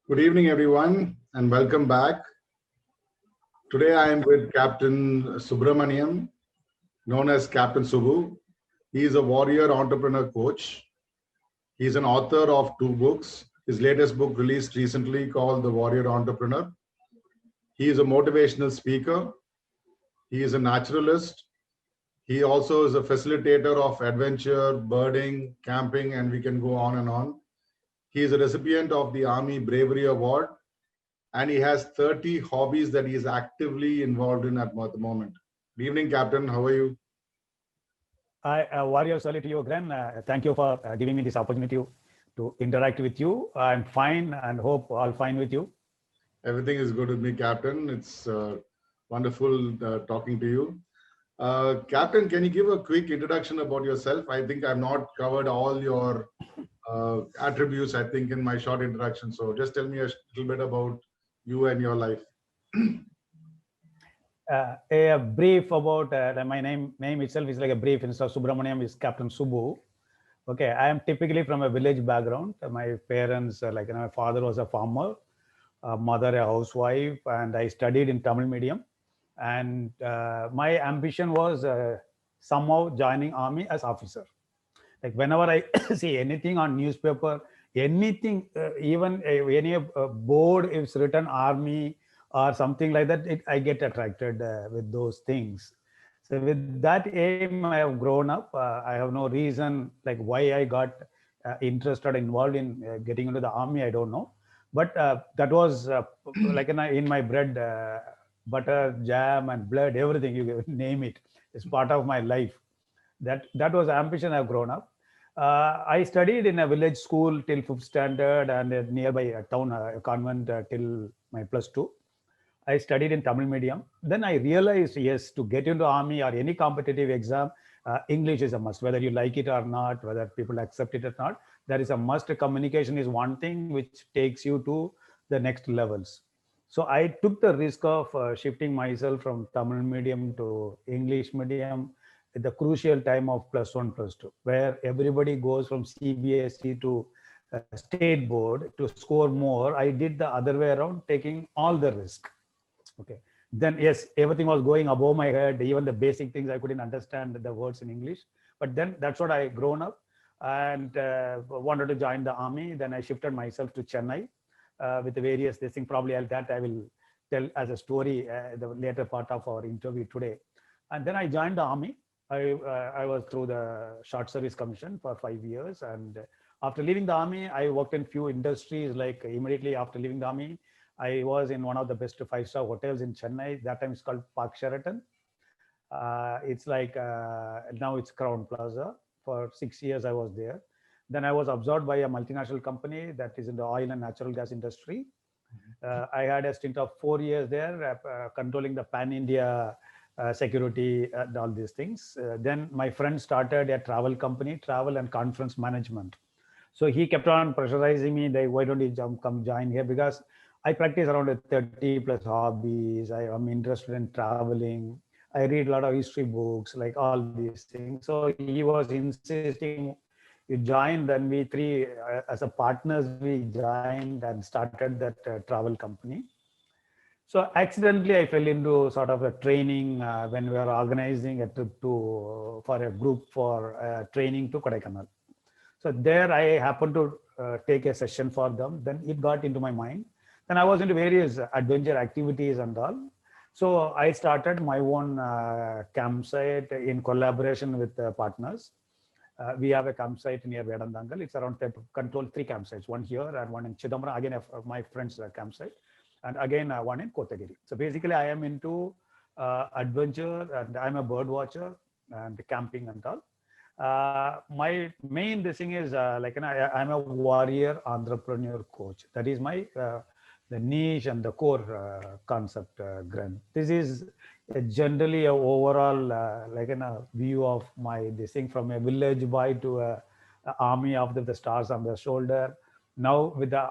Good evening, everyone, and welcome back. Today I am with Captain Subramaniam, known as Captain Subu. He is a warrior entrepreneur coach. He is an author of two books. His latest book released recently called The Warrior Entrepreneur. He is a motivational speaker. He is a naturalist. He also is a facilitator of adventure, birding, camping, and we can go on and on. He is a recipient of the Army Bravery Award, and he has 30 hobbies that he is actively involved in at the moment. Good evening, Captain. How are you? Warrior, salute to you, Glenn. Thank you for giving me this opportunity to interact with you. I'm fine and hope all fine with you. Everything is good with me, Captain. It's wonderful talking to you. Captain, can you give a quick introduction about yourself? I think I've not covered all your attributes, I think, in my short introduction. So just tell me a little bit about you and your life. A brief about my name itself is like a brief. Instead of Subramaniam is Captain Subu. Okay, I am typically from a village background. My parents, my father was a farmer, mother a housewife, and I studied in Tamil medium. And my ambition was somehow joining army as officer. Like whenever I see anything on newspaper, anything, even any board is written army or something like that, I get attracted with those things. So with that aim, I have grown up. I have no reason like why I got interested, involved in getting into the army. I don't know, but that was like in my bread, butter, jam, and blood, everything you name it. It's part of my life. That was ambition. I've grown up. I studied in a village school till fifth standard and a nearby town convent till my plus two. I studied in Tamil medium. Then I realized, yes, to get into army or any competitive exam, English is a must, whether you like it or not, whether people accept it or not. There is a must. Communication is one thing which takes you to the next levels. So I took the risk of shifting myself from Tamil medium to English medium at the crucial time of plus one, plus two, where everybody goes from CBSE to state board to score more. I did the other way around, taking all the risk. Okay. Then yes, everything was going above my head. Even the basic things I couldn't understand the words in English. But then that's what I grown up and wanted to join the army. Then I shifted myself to Chennai with the various this thing. Probably that I will tell as a story the later part of our interview today. And then I joined the army. I was through the short service commission for 5 years, and after leaving the army, I worked in few industries. Like immediately after leaving the army, I was in one of the best five-star hotels in Chennai. That time it's called Park Sheraton. It's like now it's Crown Plaza. For 6 years I was there. Then I was absorbed by a multinational company that is in the oil and natural gas industry. I had a stint of 4 years there, controlling the pan-India security and all these things. Then my friend started a travel company, travel and conference management. So he kept on pressurizing me, like, why don't you come join here? Because I practice around 30 plus hobbies. I am interested in traveling. I read a lot of history books, like all these things. So he was insisting, you join. Then we three, as a partners, we joined and started that travel company. So accidentally, I fell into sort of a training when we were organizing a trip for a group for training to Kodaikanal. So there I happened to take a session for them. Then it got into my mind. Then I was into various adventure activities and all. So I started my own campsite in collaboration with partners. We have a campsite near Vedandangal. It's around control three campsites, one here and one in Chidambaram, again my friend's campsite, and again one in Kotagiri. So basically I am into adventure, and I'm a bird watcher and camping and all. My main this thing is I'm a warrior entrepreneur coach. That is my the niche and the core concept, Gren. This is generally a overall view of my this thing, from a village boy to a army of the stars on the shoulder. Now with the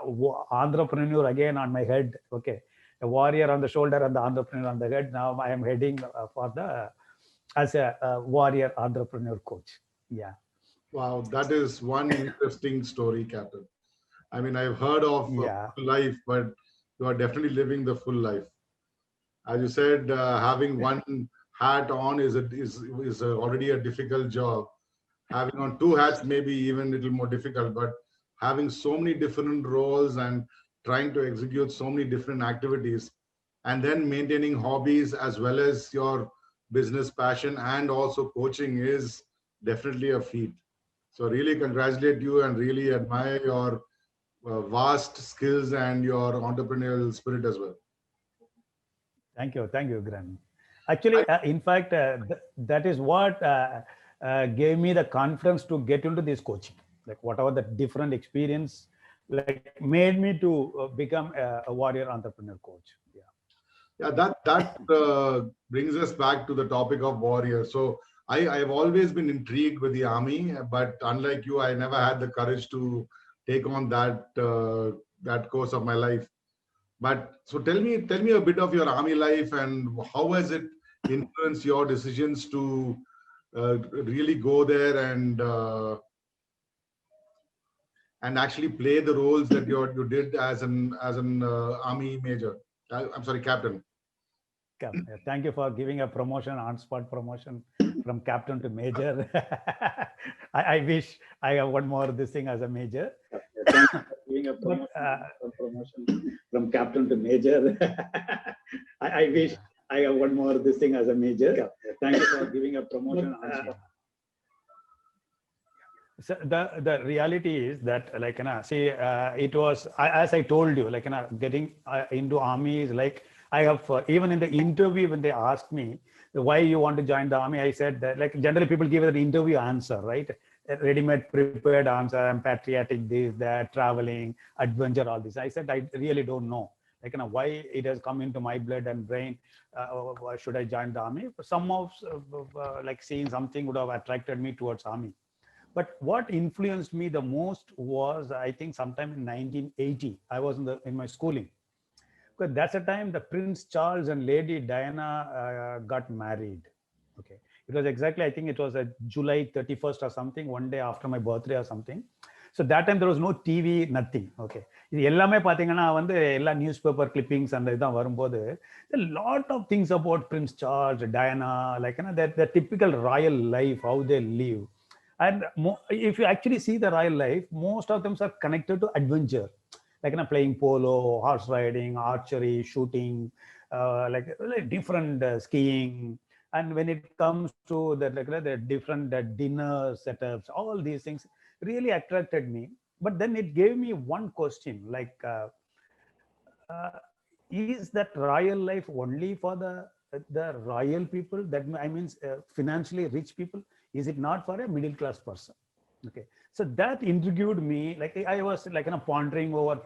entrepreneur again on my head. Okay, a warrior on the shoulder and the entrepreneur on the head. Now I am heading for the as a warrior entrepreneur coach. Yeah. Wow, that is one interesting story, Captain. I mean, I've heard of Yeah. full life, but you are definitely living the full life. As you said, having one hat on is already a difficult job. Having on two hats may be even a little more difficult, but having so many different roles and trying to execute so many different activities, and then maintaining hobbies as well as your business passion and also coaching is definitely a feat. So really congratulate you and really admire your vast skills and your entrepreneurial spirit as well. Thank you, Graham. Actually, in fact, that is what gave me the confidence to get into this coaching. Like whatever the different experience, like made me to become a warrior entrepreneur coach. Yeah. Yeah, that brings us back to the topic of warrior. So I've always been intrigued with the army, but unlike you, I never had the courage to take on that course of my life. But so tell me a bit of your army life and how has it influenced your decisions to really go there and actually play the roles that you did as an army major. I'm sorry, captain. Thank you for giving a promotion, on-spot promotion from captain to major. I wish I have one more this thing as a major. Thank you for giving a promotion from captain to major. I wish I have one more this thing as a major. Thank you for giving a promotion. So the reality is that like see it was as I told you, like getting into army is like I have even in the interview when they asked me why you want to join the army, I said that like generally people give an interview answer, right? A ready-made prepared answer. I'm patriotic, this, that, traveling, adventure, all this. I said I really don't know, like why it has come into my blood and brain. Why should I join the army? Some of like seeing something would have attracted me towards army. But what influenced me the most was, I think, sometime in 1980. I was in my schooling. Because that's the time the Prince Charles and Lady Diana got married. Okay, it was exactly, I think it was a July 31st or something, one day after my birthday or something. So that time there was no TV, nothing. Okay, இது எல்லாமே பாத்தீங்கன்னா வந்து எல்லா newspaper clippings அந்த இதான் வரும்போது a lot of things about Prince Charles, Diana, like the typical royal life, how they live. And if you actually see the royal life, most of them are connected to adventure, like playing polo, horse riding, archery, shooting, like different skiing. And when it comes to the different dinner setups, all these things really attracted me. But then it gave me one question, like is that royal life only for the royal people? That I mean financially rich people? Is it not for a middle class person? Okay, so that intrigued me. Like I was like pondering over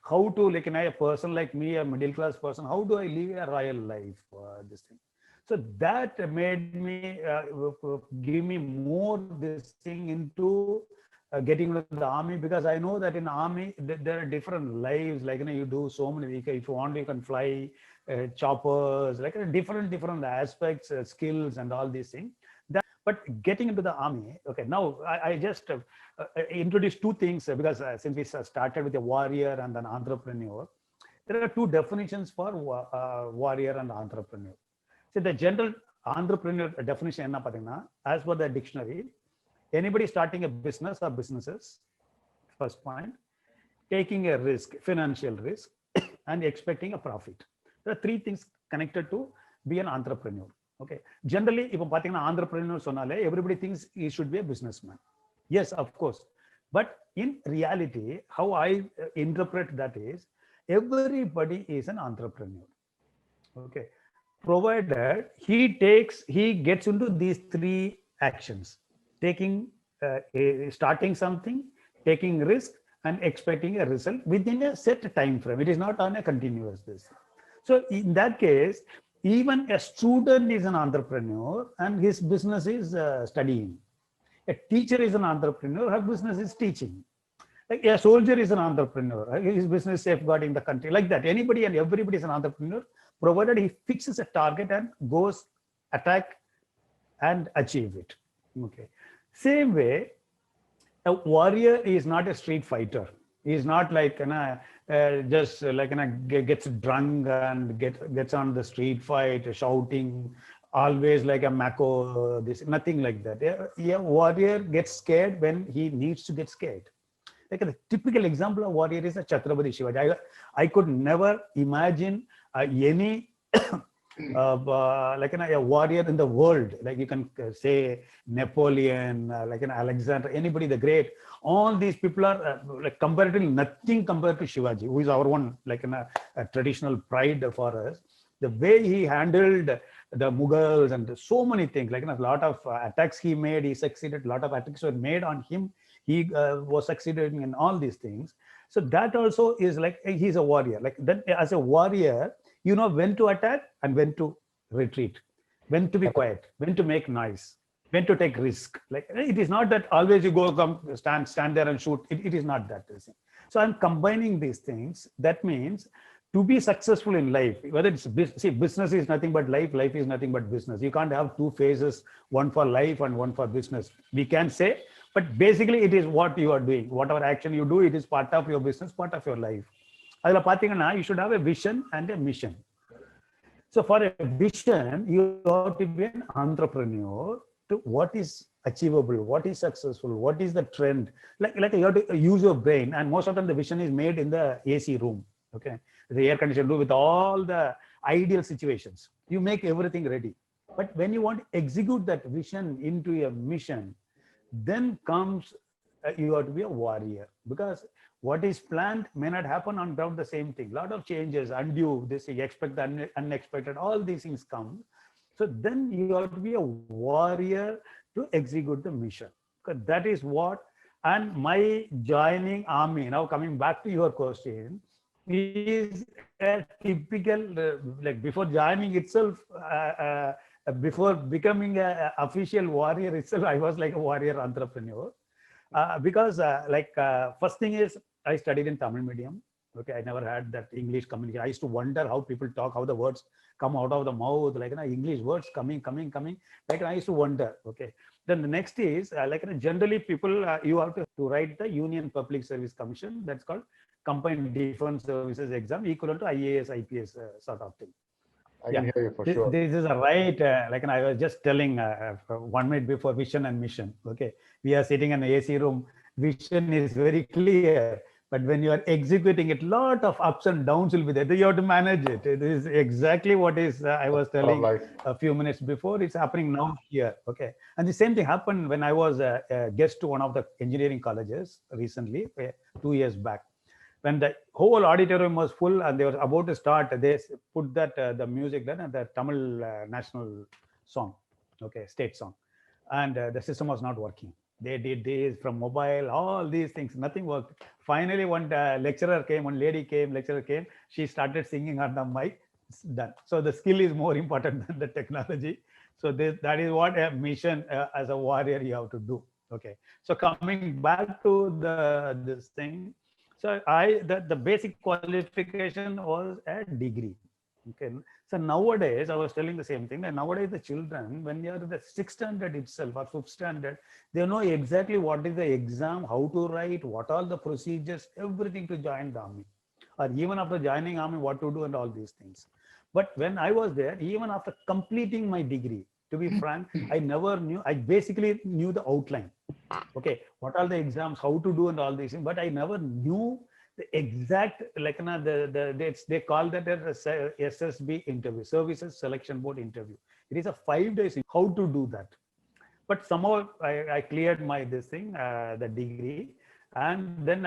how to, like a person like me, a middle class person, how do I live a royal life? This thing. So that made me give me more this thing into getting into the army, because I know that in army there are different lives. Like you do so many. If you want, you can fly choppers, like different aspects, skills, and all these things. But getting into the army, okay, now I just introduced two things because since we started with a warrior and an entrepreneur, there are two definitions for warrior and entrepreneur. So the general entrepreneur definition enna pathina, as per the dictionary, anybody starting a business or businesses, first point, taking a risk, financial risk, and expecting a profit. There are three things connected to be an entrepreneur. Okay, generally இப்போ பாத்தீங்கன்னா entrepreneur சொன்னாலே everybody thinks he should be a businessman. Yes, of course, but in reality how I interpret that is everybody is an entrepreneur. Okay, provided he gets into these three actions: taking starting something, taking risk, and expecting a result within a set time frame. It is not on a continuous basis. So in that case, even a student is an entrepreneur and his business is studying. A teacher is an entrepreneur, her business is teaching. Like a soldier is an entrepreneur, his business is safeguarding the country. Like that, anybody and everybody is an entrepreneur, provided he fixes a target and goes attack and achieve it. Okay, same way a warrior is not a street fighter. He's not like just like gets drunk and gets on the street fight shouting always like a mako. This nothing like that. A warrior gets scared when he needs to get scared. Like a typical example of warrior is a Chhatrapati Shivaji. I could never imagine any like a warrior in the world, like you can say Napoleon, like an Alexander, anybody the great. All these people are like comparatively nothing compared to Shivaji, who is our one like a traditional pride for us. The way he handled the Mughals and so many things, like a lot of attacks he made, he succeeded. A lot of attacks were made on him. He was succeeding in all these things. So that also is like he's a warrior. Like that, as a warrior, you know when to attack and when to retreat, when to be quiet, when to make noise, when to take risk. Like it is not that always you go come stand there and shoot. It is not that. So I'm combining these things. That means to be successful in life, whether it's business is nothing but life, life is nothing but business. You can't have two phases, one for life and one for business. We can say, but basically it is what you are doing. Whatever action you do, it is part of your business, part of your life. You should have a vision and a mission. So for a vision, you have to be an entrepreneur to what is achievable, what is successful, what is the trend. Like you have to use your brain, and most of the time the vision is made in the AC room, okay? The air conditioned room with all the ideal situations. You make everything ready. But when you want to execute that vision into a mission, then comes you have to be a warrior, because what is planned may not happen on ground the same thing. A lot of changes, undue, this you expect the unexpected, all these things come. So then you have to be a warrior to execute the mission. Because that is what, and my joining army, now coming back to your question, is a typical, like before joining itself, before becoming an official warrior itself, I was like a warrior entrepreneur. Because first thing is I studied in Tamil medium. Okay, I never had that English communication. I used to wonder how people talk, how the words come out of the mouth, like English words coming. Like I used to wonder. Okay, then the next is generally people you have to write the Union Public Service Commission. That's called Combined Defense Services exam, equivalent to IAS, IPS sort of thing. I can hear you for sure. This is a right, I was just telling 1 minute before, vision and mission. Okay, we are sitting in an AC room. Vision is very clear, but when you are executing it, lot of ups and downs will be there. You have to manage it. It is exactly what is I was telling a few minutes before. It's happening now here. Okay, and the same thing happened when I was a guest to one of the engineering colleges recently, 2 years back. When the whole auditorium was full and they were about to start, they put that the music then and the Tamil national song, okay, state song, and the system was not working. They did this from mobile, all these things, nothing worked. Finally, one lecturer came, one lady came, lecturer came. She started singing on the mic. It's done. So the skill is more important than the technology. So that is what a mission as a warrior you have to do. Okay. So coming back to this thing. So the basic qualification was a degree. Okay. So nowadays, I was telling the same thing. And nowadays, the children, when they are in the 6th standard itself or 5th standard, they know exactly what is the exam, how to write, what are the procedures, everything to join the army. Or even after joining army, what to do and all these things. But when I was there, even after completing my degree, to be frank, I never knew. I basically knew the outline. Okay, what are the exams, how to do and all these things, but I never knew the exact, they call that as a SSB interview, Services Selection Board interview. It is a 5 days how to do that. But somehow I cleared this thing, the degree, and then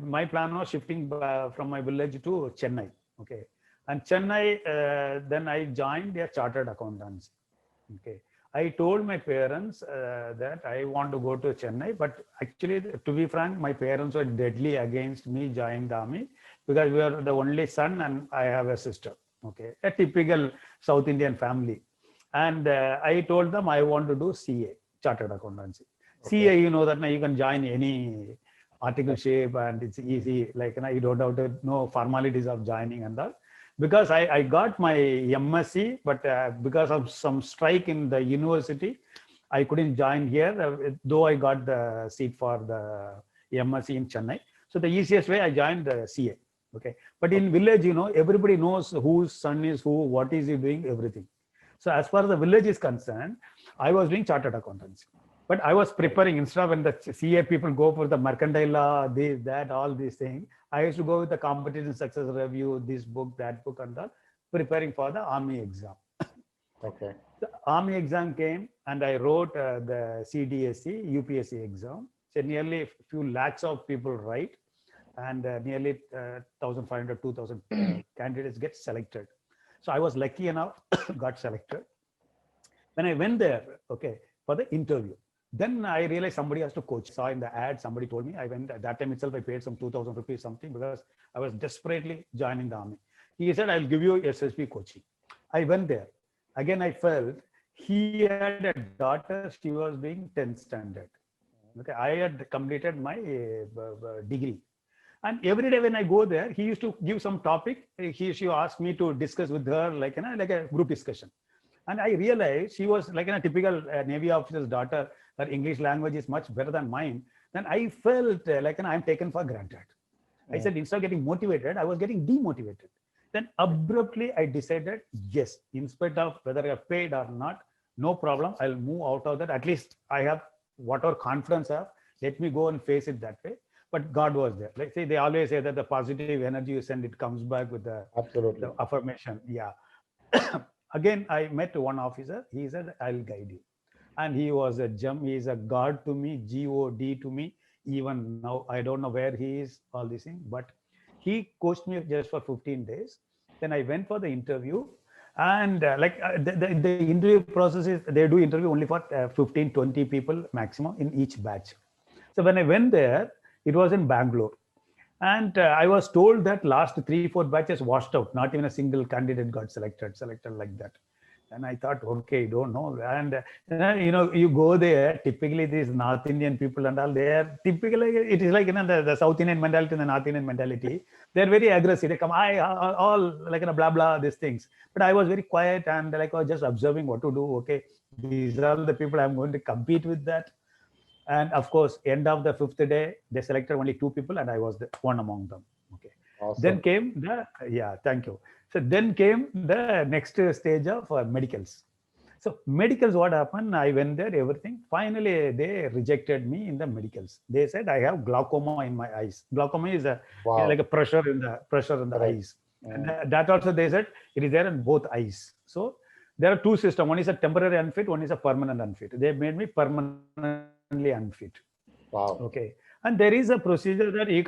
my plan was shifting from my village to Chennai. Okay, and Chennai, then I joined a chartered accountancy. Okay, I told my parents that I want to go to Chennai, but actually, to be frank, my parents were deadly against me joining the army because we are the only son and I have a sister. Okay, a typical South Indian family. And I told them I want to do CA, Chartered Accountancy. Okay. CA, you know that now you can join any articleship and it's easy. You don't have to know formalities of joining and that. Because I got my MSc, but because of some strike in the university, I couldn't join here, though I got the seat for the MSc in Chennai. So the easiest way I joined the CA. Okay, but in village, everybody knows whose son is who, what is he doing, everything. So as far as the village is concerned, I was doing chartered accountancy. But I was preparing, instead of when the CA people go for the mercantile law, this, that, all these things, I used to go with the competition success review, this book, that book, and all, preparing for the army exam. Okay. The army exam came and I wrote the CDSC, UPSC exam. So nearly a few lakhs of people write, and nearly 1,500, 2,000 candidates get selected. So I was lucky enough, got selected. When I went there, okay, for the interview, then I realized somebody has to coach. Saw in the ad, somebody told me. I went at that time itself. I paid some 2,000 rupees something because I was desperately joining the army. He said, "I'll give you SSB coaching." I went there. Again, I felt he had a daughter. She was doing 10th standard. Okay, I had completed my degree. And every day when I go there, he used to give some topic. She asked me to discuss with her, like a group discussion. And I realized she was like a typical Navy officer's daughter. Her English language is much better than mine. Then I felt like I'm taken for granted. I said, instead of getting motivated, I was getting demotivated. Then abruptly I decided, yes, in spite of whether I have paid or not, no problem. I'll move out of that. At least I have whatever confidence I have. Let me go and face it that way. But God was there. Like they always say that the positive energy you send, it comes back with the affirmation. Yeah. Again, I met one officer. He said, "I'll guide you." And he was a gem. He is a God to me, God to me. Even now, I don't know where he is, all these things. But he coached me just for 15 days. Then I went for the interview. And the interview process is, they do interview only for 15, 20 people maximum in each batch. So when I went there, it was in Bangalore. And I was told that last 3-4 batches washed out. Not even a single candidate got selected like that. And I thought, okay, don't know. And you go there. Typically, these North Indian people and all, they are typically, it is like the South Indian mentality and the North Indian mentality. They're very aggressive. They come, all like blah blah these things. But I was very quiet and I was just observing what to do. Okay, these are the people I'm going to compete with that. And of course, end of the 5th day, they selected only 2 people, and I was the one among them. Okay. Awesome. Then came thank you. So then came the next stage of medicals. So medicals, what happened? I went there, everything. Finally, they rejected me in the medicals. They said I have glaucoma in my eyes. Glaucoma is like a pressure in the eyes. Yeah. And that also they said it is there in both eyes. So there are 2 systems. One is a temporary unfit. One is a permanent unfit. They made me permanently unfit. Wow. Okay. And there is a procedure that you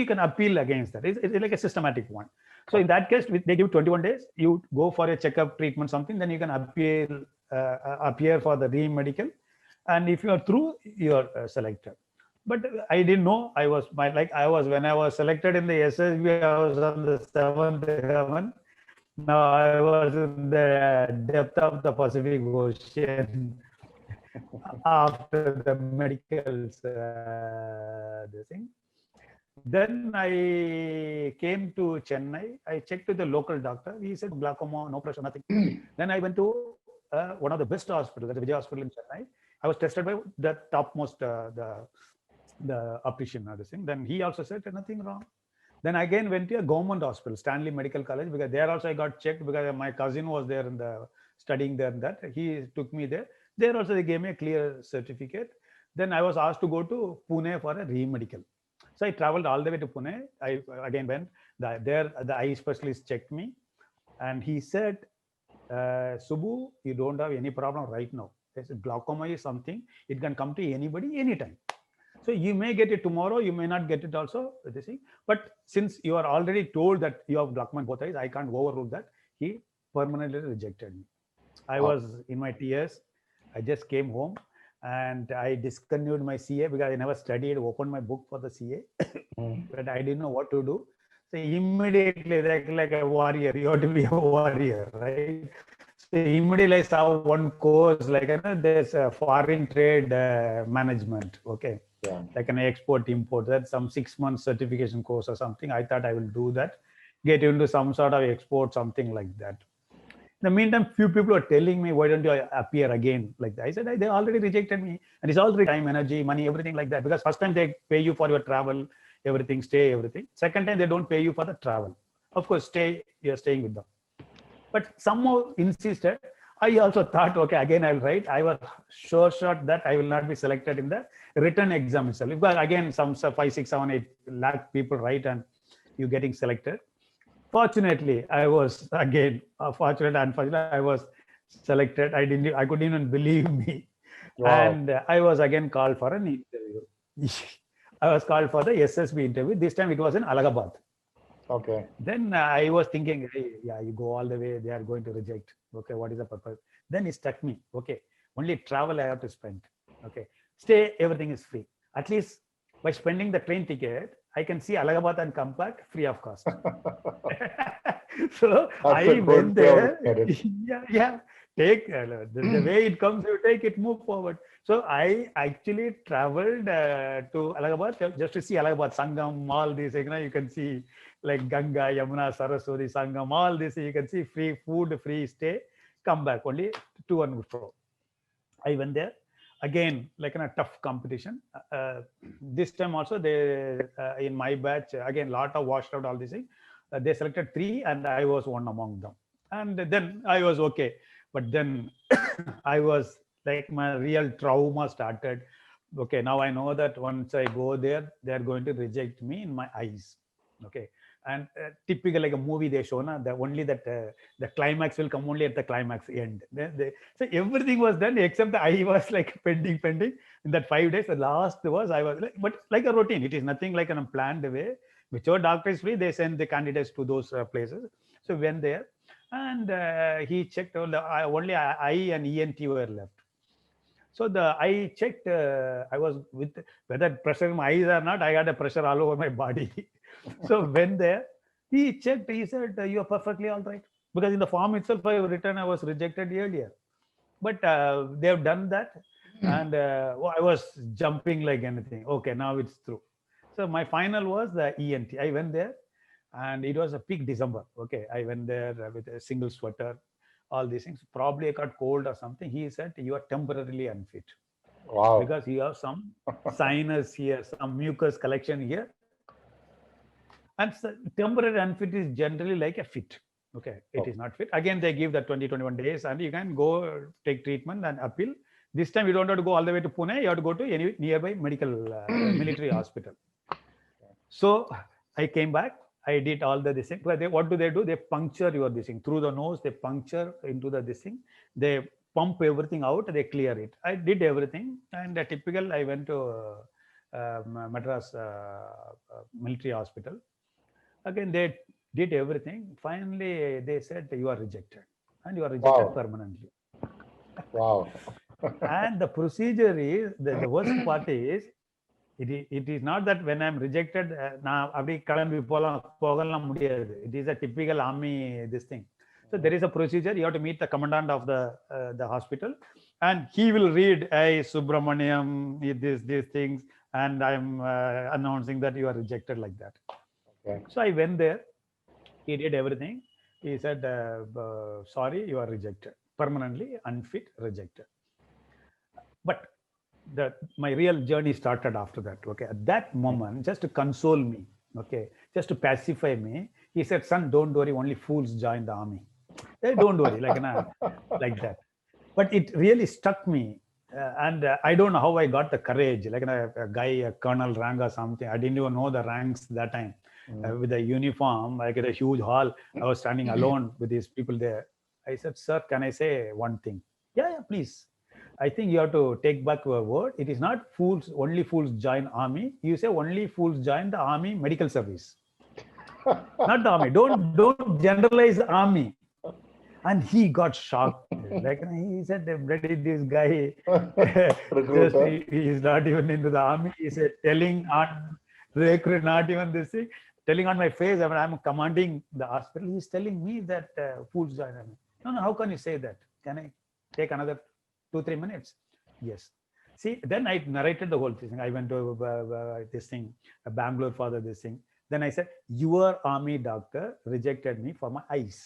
can appeal against that. It's like a systematic one. So in that case, they give 21 days. You go for a checkup, treatment, something. Then you can appear for the re-medical, and if you are through, you are selected. But I didn't know. When I was selected in the SSB, I was on the 7th heaven. Now I was in the depth of the Pacific Ocean. After the medicals, the thing. Then I came to Chennai. I checked with the local doctor. He said glaucoma, no pressure, nothing. Then I went to one of the best hospitals, the Vijay Hospital in Chennai. I was tested by the topmost, the optician or the thing. Then he also said nothing wrong. Then again went to a government hospital, Stanley Medical College, because there also I got checked because my cousin was there in studying there. And that he took me there. There also they gave me a clear certificate. Then I was asked to go to Pune for a re-medical. So I traveled all the way to Pune. I again went there. The eye specialist checked me, and he said, "Subbu, you don't have any problem right now. Glaucoma is something; it can come to anybody anytime. So you may get it tomorrow, you may not get it also. But since you are already told that you have glaucoma in both eyes, I can't overrule that." He permanently rejected me. I was in my tears. I just came home. And I discontinued my CA because I never studied, opened my book for the CA, but I didn't know what to do. So immediately, like a warrior, you have to be a warrior, right? So immediately I saw one course, there's a foreign trade management, okay? Yeah. Like an export import, that's some 6-month certification course or something. I thought I will do that, get into some sort of export, something like that. In the meantime, few people are telling me, why don't you appear again? Like that. I said, they already rejected me. And it's already time, energy, money, everything like that. Because first time they pay you for your travel, everything, stay, everything. Second time, they don't pay you for the travel. Of course, you're staying with them. But somehow insisted. I also thought, okay, again I'll write. I was sure shot that I will not be selected in the written exam itself. Because again, some 5, 6, 7, 8 lakh people write and you getting selected. Fortunately, I was again fortunate. Unfortunately, I was selected. I couldn't even believe me, Wow. and I was again called for an interview. I was called for the SSB interview. This time it was in Allahabad. Okay. Then I was thinking, hey, yeah, you go all the way, they are going to reject. Okay, what is the purpose? Then it struck me. Okay, only travel I have to spend. Okay, stay, everything is free. At least by spending the train ticket, I can see Allahabad and come back free of cost. So That's I a went good way of there. looking at it. Yeah. Take the way it comes, you take it, move forward. So I actually traveled to Allahabad just to see Allahabad, Sangam, all these. You can see like Ganga, Yamuna, Saraswati, Sangam, all this. You can see free food, free stay. Come back only to and fro. I went there again, like in a tough competition. This time also, they in my batch again, lot of washed out all these things. They selected 3, and I was one among them. And then I was okay, but then I was like my real trauma started. Okay, now I know that once I go there, they are going to reject me in my eyes. Okay, and typical like a movie they show na, that only that the climax will come only at the climax end. So everything was done except the I was like pending in that 5 days. The last was I was like, but like a routine. It is nothing like a planned way. Whichever doctor is free, they send the candidates to those places. So went there, and he checked all the only I and ENT were left. So I checked. I was with whether pressure in my eyes or not. I got a pressure all over my body. So when there, he checked. He said, "You are perfectly all right." Because in the form itself, I have written I was rejected earlier. But they have done that, and I was jumping like anything. Okay, now it's through. So my final was the ENT. I went there, and it was a peak December. Okay, I went there with a single sweater, all these things. Probably I got cold or something. He said, "You are temporarily unfit Wow. because you have some sinus here, some mucus collection here." And temporary unfit is generally like a fit. Okay, it is not fit. Again, they give the 20-21 days, and you can go take treatment and appeal. This time you don't have to go all the way to Pune. You have to go to any nearby medical military hospital. So I came back. I did all the this thing. But what do? They puncture your this thing through the nose. They puncture into the this thing. They pump everything out. They clear it. I did everything, and typical. I went to Madras military hospital. Again, they did everything. Finally, they said you are rejected, and you are rejected Wow. permanently. Wow. And the procedure is the worst part is it is not that when I'm rejected, நான் அப்படி கிளம்பி போகலாம் முடியாது. It is a typical army this thing. So there is a procedure. You have to meet the commandant of the hospital, and he will read, "Hey, Subramaniam, these things," and I'm announcing that you are rejected like that. Okay. So I went there. He did everything. He said, "Sorry, you are rejected, permanently unfit, rejected." But my real journey started after that. Okay, at that moment, just to console me, okay, just to pacify me, he said, "Son, don't worry, only fools join the army." Hey, don't worry, like that. But it really struck me, and I don't know how I got the courage. Like a guy, a colonel rank or something. I didn't even know the ranks that time. With a uniform, like at a huge hall, I was standing alone with these people there. I said, "Sir, can I say one thing?" Yeah, please. I think you have to take back your word. It is not fools, only fools join army. You say only fools join the army medical service. Not the army. Don't generalize army. And he got shocked. Like he said, "Brady, this guy just he is not even into the army." He said, telling on recruit, not even this thing, telling on my face. I mean, I'm commanding the hospital. He's telling me that fools join army. No, how can you say that? Can I take another 2-3 minutes? Yes. See, then I narrated the whole thing. I went to this thing, Bangalore for this thing. Then I said, "Your army doctor rejected me for my eyes."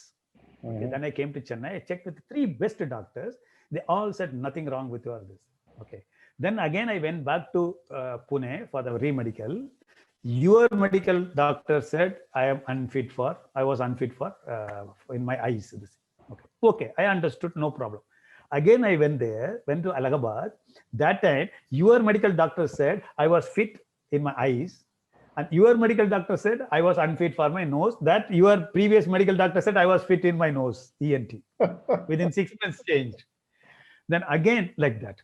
Okay, then I came to Chennai. I checked with 3 best doctors. They all said nothing wrong with your this. Okay. Then again I went back to Pune for the re-medical. Your medical doctor said I am unfit for. I was unfit for in my eyes. Okay. Okay. I understood. No problem. Again I went there. Went to Allahabad. That time your medical doctor said I was fit in my eyes. And your medical doctor said I was unfit for my nose. That your previous medical doctor said I was fit in my nose, ENT. Within 6 months changed. Then again like that.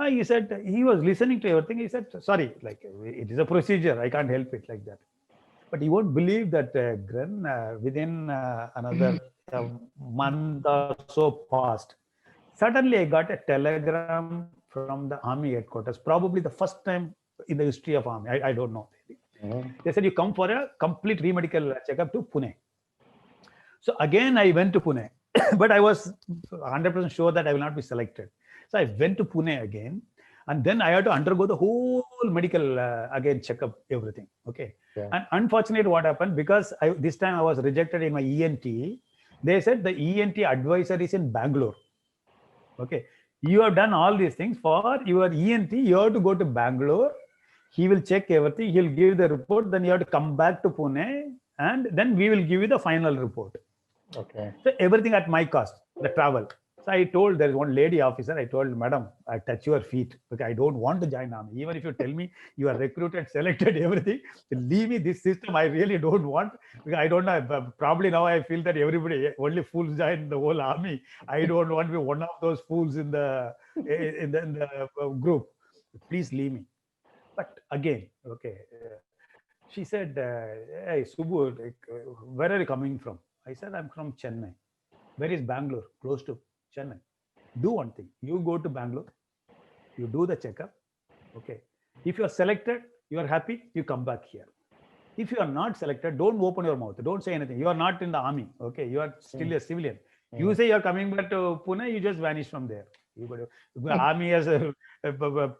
He said he was listening to everything. He said, sorry, like it is a procedure. I can't help it like that. But you won't believe that, Gren, within another month or so past, suddenly I got a telegram from the army headquarters, probably the first time in the history of army. I don't know. They said, you come for a complete re-medical checkup to Pune. So again, I went to Pune, but I was 100% sure that I will not be selected. So I went to Pune again, and then I had to undergo the whole medical again checkup, everything. Okay. Yeah. And unfortunately, what happened, because this time I was rejected in my ENT, they said the ENT advisor is in Bangalore. Okay. You have done all these things for your ENT. You have to go to Bangalore. He will check everything. He'll give the report. Then you have to come back to Pune, and then we will give you the final report. Okay. So everything at my cost, the travel. So I told, there is one lady officer, I told, madam, I touch your feet because I don't want to join army. Even if you tell me you are recruited, selected, everything, leave me this system. I really don't want, because I don't know. Probably now I feel that everybody, only fools join the whole army. I don't want to be one of those fools in the group. Please leave me. But again, okay, she said, hey, Subbu, like, where are you coming from? I said, I'm from Chennai. Where is Bangalore? Close to Chennai. Do one thing. You go to Bangalore. You do the checkup. Okay. If you are selected, you are happy, you come back here. If you are not selected, don't open your mouth. Don't say anything. You are not in the army. Okay. You are still a civilian. You say you are coming back to Pune, you just vanish from there. You go to, the army has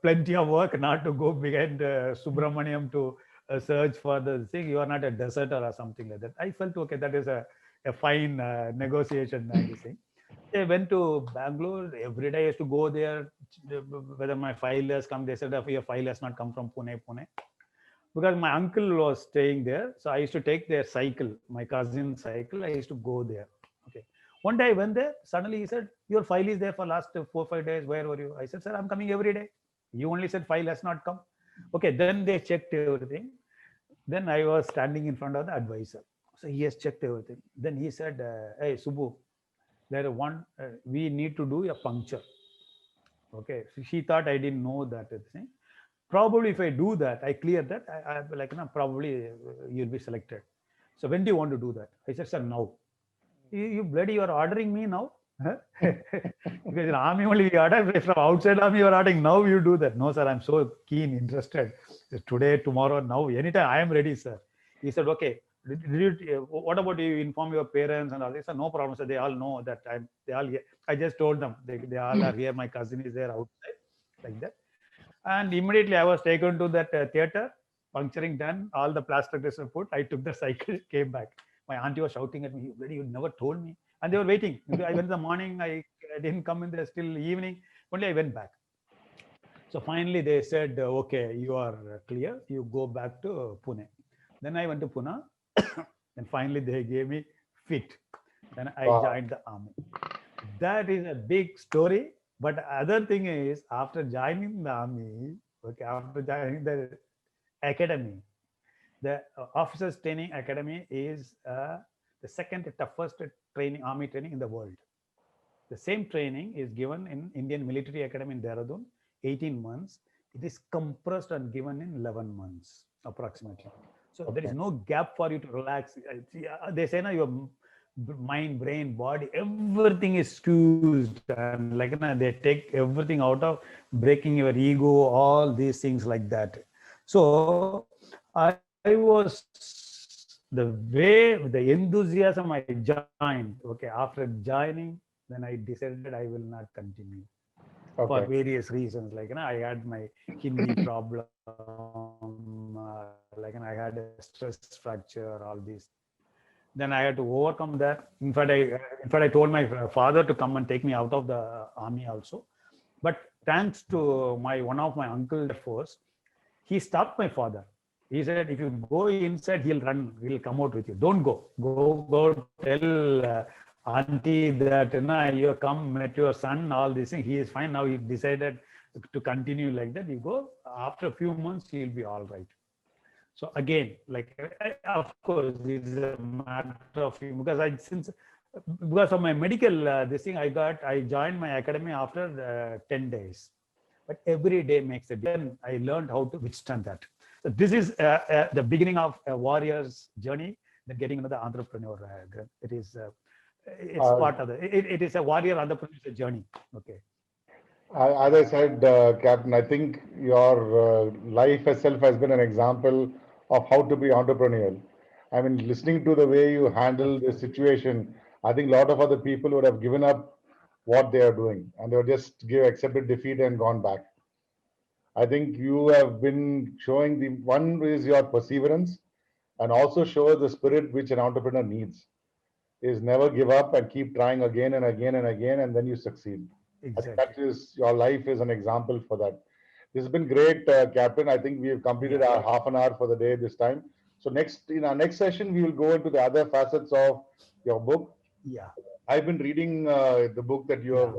plenty of work, not to go behind Subramaniam to search for the thing. You are not a deserter or something like that. I felt, okay, that is a fine negotiation. Thing. They went to Bangalore. Every day I used to go there, whether my file has come. They said, if your file has not come from Pune. Because my uncle was staying there. So I used to take their cycle, my cousin's cycle. I used to go there. Okay. One day I went there. Suddenly he said, your file is there for last 4 or 5 days. Where were you? I said, sir, I'm coming every day. You only said file has not come. Okay. Then they checked everything. Then I was standing in front of the advisor. So he has checked everything. Then he said, hey, Subbu, we need to do a puncture. Okay. So she thought I didn't know that thing. Probably if I do that, I clear that, I like, no, probably you'll be selected. So when do you want to do that? I said, sir, now. You bloody, you are ordering me now? Huh? Because in army only we order, from outside army you are ordering, now you do that. No, sir, I'm so keen, interested. Today, tomorrow, now, anytime I am ready, sir. He said, okay, what about you inform your parents and all this? No problem, sir. They all know that I just told them, they all are here. My cousin is there outside, like that. And immediately I was taken to that theater, puncturing done, all the plaster tests were put. I took the cycle, came back. My auntie was shouting at me, you never told me. And they were waiting. I went in the morning, I didn't come in there till evening. Only I went back. So finally they said, okay, you are clear. You go back to Pune. Then I went to Pune. And finally they gave me fit. Then I joined the army. That is a big story. But other thing is, after joining the army, okay, after joining the academy, the officers training academy is the second toughest army training in the world. The same training is given in Indian Military Academy in Dehradun, 18 months. It is compressed and given in 11 months approximately. So there is no gap for you to relax. They say, no, your mind, brain, body, everything is squeezed, and like, they take everything out of breaking your ego, all these things like that. So I was, the way, the enthusiasm I joined, okay, after joining, then I decided I will not continue for various reasons. Like, I had my Hindi problem, like, I had a stress fracture, all these. Then I had to overcome that. In fact, I told my father to come and take me out of the army also. But thanks to one of my uncle Air Force, he stopped my father. He said, if you go inside, he'll run, he'll come out with you. Don't go. Go tell auntie that you come, met your son, all these things. He is fine. Now he decided to continue like that. You go. After a few months, he'll be all right. So again, of course, it's a matter of because of my medical this thing I joined my academy after 10 days, but every day makes a difference. I learned how to withstand that. So this is the beginning of a warrior's journey, then getting into the entrepreneur. It is it's part of it is a warrior entrepreneur's journey. Okay. As I said, Captain, I think your life itself has been an example of how to be entrepreneurial. I mean, listening to the way you handle the situation, I think a lot of other people would have given up what they are doing and they would just accepted defeat and gone back. I think you have been showing the one is your perseverance and also shows the spirit which an entrepreneur needs is never give up and keep trying again and again and again, and then you succeed. I think that Exactly. is your life is an example for that. This has been great, Captain. I think we have completed Yeah. our half an hour for the day this time. So next in our next session, we will go into the other facets of your book. Yeah. I've been reading the book that you have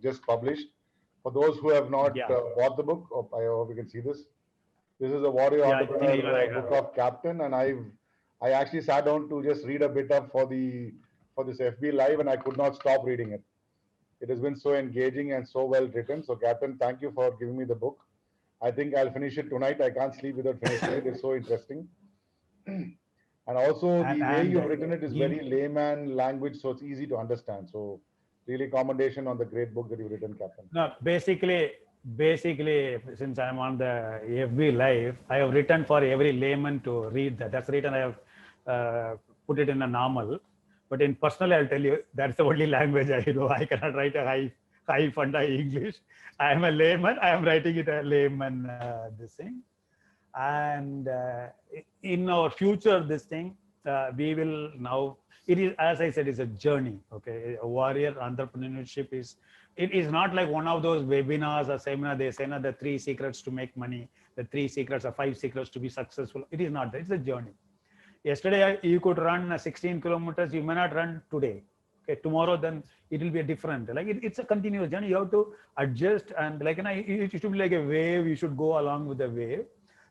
just published. For those who have not Yeah. bought the book, I hope you can see this. This is a Warrior Yeah. I think even Entrepreneur I have. book of Captain, and I actually sat down to just read a bit up for this FB Live, and I could not stop reading it. It has been so engaging and so well written. So, Captain, thank you for giving me the book. I think I'll finish it tonight. I can't sleep without finishing it. It's so interesting. And also, the way And you've written it is give very layman language, so it's easy to understand. So, really commendation on the great book that you've written, Captain. no, basically, since I'm on the FB Live, I have written for every layman to read that. That's the reason I have put it in a normal. But in personal, I'll tell you that's the only language I know. I cannot write a high funda English. I am a layman. I am writing it a layman this thing. And in our future, this thing we will now. It is, as I said, it's a journey. Okay, a warrior entrepreneurship is. It is not like one of those webinars or seminar. They say the 3 secrets to make money, the 3 secrets or 5 secrets to be successful. It is not that. It's a journey. Yesterday you could run 16 kilometers. You may not run today. Okay, tomorrow then it will be a different. It's a continuous journey. You have to adjust and it should be like a wave. You should go along with the wave.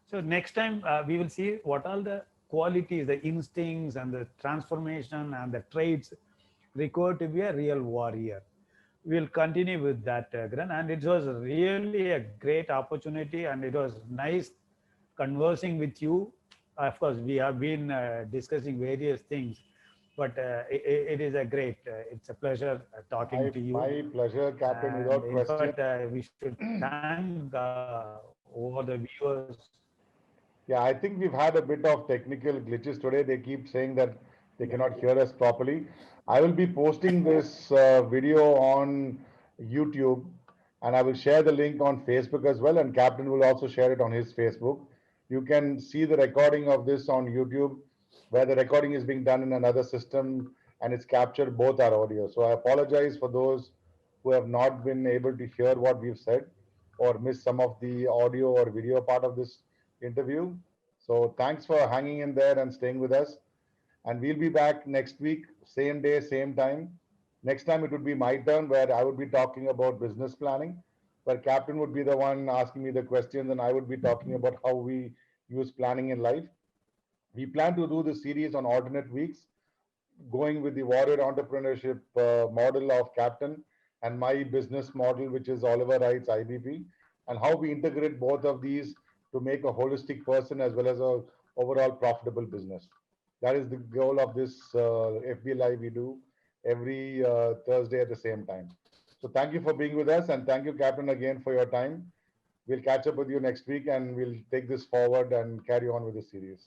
So next time we will see what all the qualities, the instincts and the transformation and the traits required to be a real warrior. We'll continue with that, Gren. And it was really a great opportunity and it was nice conversing with you. Of course, we have been discussing various things, but it is a great, it's a pleasure talking to you. My pleasure, Captain, without question. But we should thank over the viewers. Yeah, I think we've had a bit of technical glitches today. They keep saying that they cannot hear us properly. I will be posting this video on YouTube and I will share the link on Facebook as well. And Captain will also share it on his Facebook. You can see the recording of this on YouTube where the recording is being done in another system and it's captured both our audio. So I apologize for those who have not been able to hear what we've said or missed some of the audio or video part of this interview. So thanks for hanging in there and staying with us. And we'll be back next week, same day, same time. Next time it would be my turn where I would be talking about business planning, where Captain would be the one asking me the questions and I would be talking about how we use planning in life. We plan to do this series on alternate weeks, going with the warrior entrepreneurship model of Captain and my business model, which is Oliver Wright's IBP, and how we integrate both of these to make a holistic person as well as a overall profitable business. That is the goal of this FB Live we do every Thursday at the same time. So thank you for being with us and thank you, Captain, again for your time. We'll catch up with you next week and we'll take this forward and carry on with the series.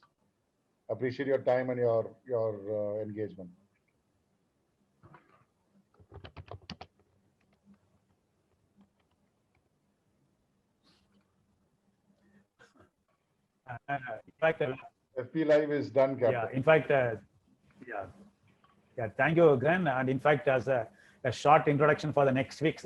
Appreciate your time and your engagement. In fact, FP Live is done, Captain. yeah. In fact, yeah. Yeah, thank you, Glenn. And in fact, as a short introduction for the next week's